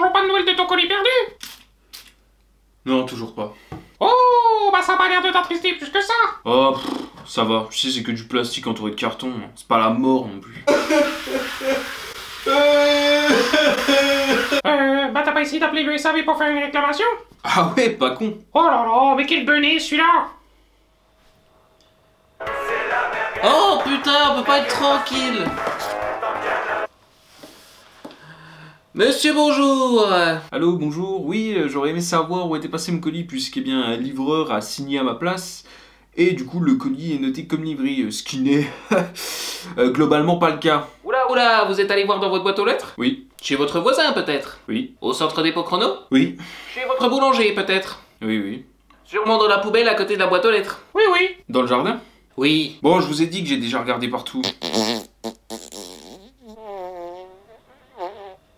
toujours pas de nouvelles de ton colis perdu? Non, toujours pas. Oh, bah ça a pas l'air de t'attrister plus que ça. Oh, ça va. Tu sais, c'est que du plastique entouré de carton. C'est pas la mort non plus. Bah t'as pas essayé d'appeler le SAV pour faire une réclamation? Ah ouais, pas con. Oh là là, mais quel benet celui-là! Oh putain, on peut pas être tranquille. Monsieur, bonjour. Allô, bonjour. Oui, j'aurais aimé savoir où était passé mon colis, puisqu'un bien un livreur a signé à ma place. Et du coup, le colis est noté comme livré, ce qui n'est globalement pas le cas. Oula, vous êtes allé voir dans votre boîte aux lettres? Oui, Chez votre voisin peut-être? oui, Au centre dépôt chrono? oui, Chez votre boulanger peut-être? oui. Sûrement dans la poubelle à côté de la boîte aux lettres. Oui, oui. Dans le jardin? Oui. Bon, je vous ai dit que j'ai déjà regardé partout.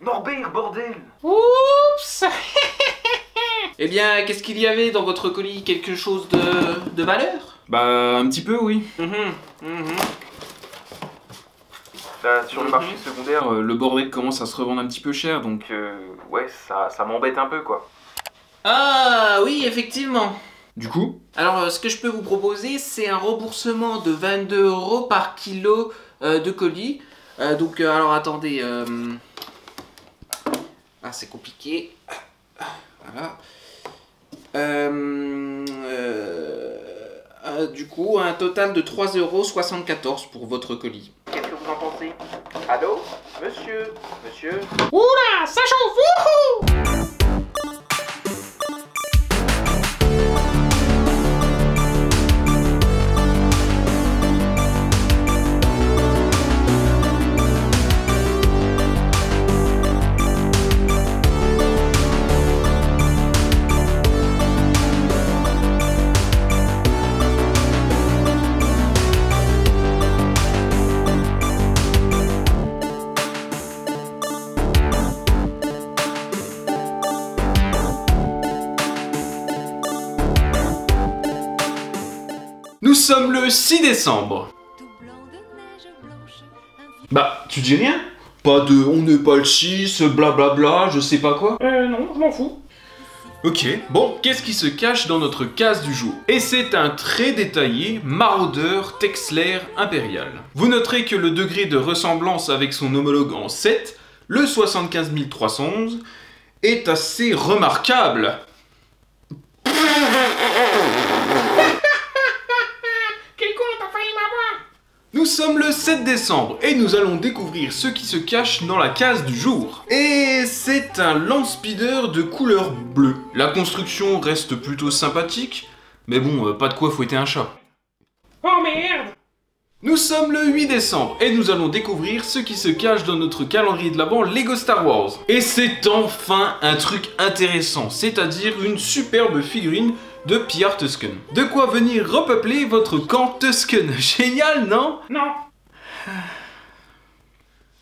Norbert, bordel! Oups. Eh bien, qu'est-ce qu'il y avait dans votre colis? Quelque chose de valeur? Bah, un petit peu, oui. Là, sur le marché secondaire, Le bordel commence à se revendre un petit peu cher, donc... ouais, ça m'embête un peu, quoi. Ah oui, effectivement. Du coup, Alors, ce que je peux vous proposer, c'est un remboursement de 22 € par kilo de colis. Alors attendez. Ah, c'est compliqué. Voilà. Du coup, un total de 3,74 € pour votre colis. Qu'est-ce que vous en pensez? Allô? Monsieur? Oula, ça chauffe. Wouhou. nous sommes le 6 décembre. Bah, tu dis rien? Pas de on n'est pas le 6, blablabla, je sais pas quoi. Non, je m'en fous. Ok, bon, qu'est-ce qui se cache dans notre case du jour? Et c'est un très détaillé maraudeur Texler impérial. Vous noterez que le degré de ressemblance avec son homologue en 7, le 75311, est assez remarquable. Quel con, t'as failli m'avoir. Nous sommes le 7 décembre et nous allons découvrir ce qui se cache dans la case du jour. Et c'est un land-speeder de couleur bleue. La construction reste plutôt sympathique, mais bon, pas de quoi fouetter un chat. Oh merde. Nous sommes le 8 décembre et nous allons découvrir ce qui se cache dans notre calendrier de l'Avent Lego Star Wars. Et c'est enfin un truc intéressant, c'est-à-dire une superbe figurine de Pierre Tusken. De quoi venir repeupler votre camp Tusken. Génial, non? Non.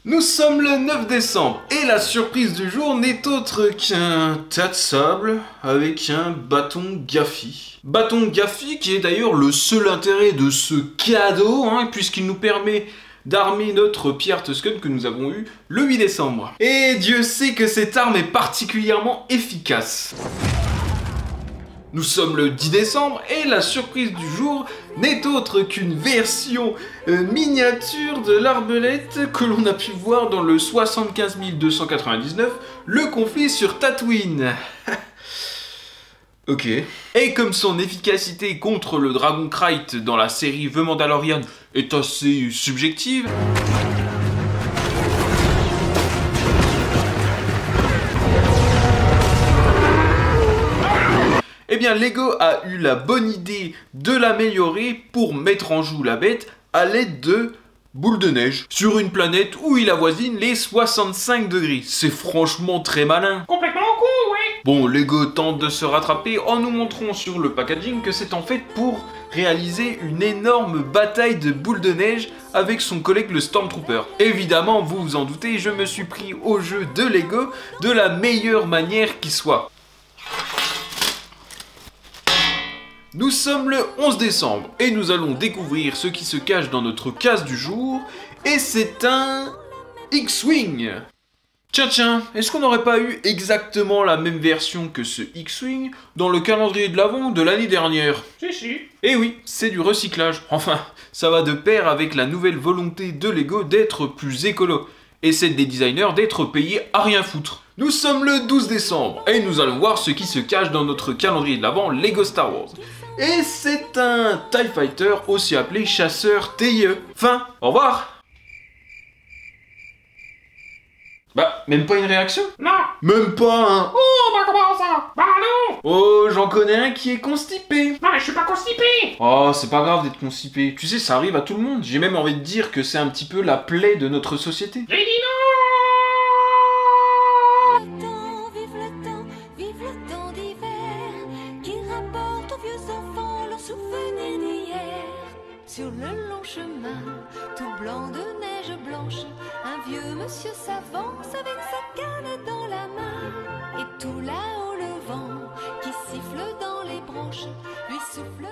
Nous sommes le 9 décembre et la surprise du jour n'est autre qu'un tas de sable avec un bâton Gaffi. Bâton Gaffi qui est d'ailleurs le seul intérêt de ce cadeau, puisqu'il nous permet d'armer notre Pierre Tusken que nous avons eu le 8 décembre. Et Dieu sait que cette arme est particulièrement efficace. Nous sommes le 10 décembre et la surprise du jour n'est autre qu'une version miniature de l'arbalète que l'on a pu voir dans le 75 299, le conflit sur Tatooine. Ok. Et comme son efficacité contre le Dragon Krayt dans la série The Mandalorian est assez subjective, eh bien Lego a eu la bonne idée de l'améliorer pour mettre en joue la bête à l'aide de boules de neige sur une planète où il avoisine les 65 degrés. C'est franchement très malin. Complètement con, ouais. Bon, Lego tente de se rattraper en nous montrant sur le packaging que c'est en fait pour réaliser une énorme bataille de boules de neige avec son collègue le Stormtrooper. Évidemment, vous vous en doutez, je me suis pris au jeu de Lego de la meilleure manière qui soit. Nous sommes le 11 décembre et nous allons découvrir ce qui se cache dans notre case du jour et c'est un X-Wing. Tiens, est-ce qu'on n'aurait pas eu exactement la même version que ce X-Wing dans le calendrier de l'Avent de l'année dernière? Si. Eh oui, c'est du recyclage. Enfin, ça va de pair avec la nouvelle volonté de Lego d'être plus écolo, et celle des designers d'être payés à rien foutre. Nous sommes le 12 décembre, et nous allons voir ce qui se cache dans notre calendrier de l'Avent Lego Star Wars. Et c'est un TIE Fighter, aussi appelé chasseur TIE. Fin, au revoir. Bah, même pas une réaction? Non. Même pas un... Oh, bah comment ça? Bah non. Oh, j'en connais un qui est constipé. Non, mais je suis pas constipé. Oh, c'est pas grave d'être constipé. Tu sais, ça arrive à tout le monde. J'ai même envie de dire que c'est un petit peu la plaie de notre société. J'ai dit non. Vive le temps d'hiver, qui rapporte aux vieux enfants leurs souvenirs d'hier. Sur le long chemin, tout blanc de neige blanche, un vieux monsieur s'avance avec sa canette dans la main. Et tout là-haut le vent, qui siffle dans les branches, lui souffle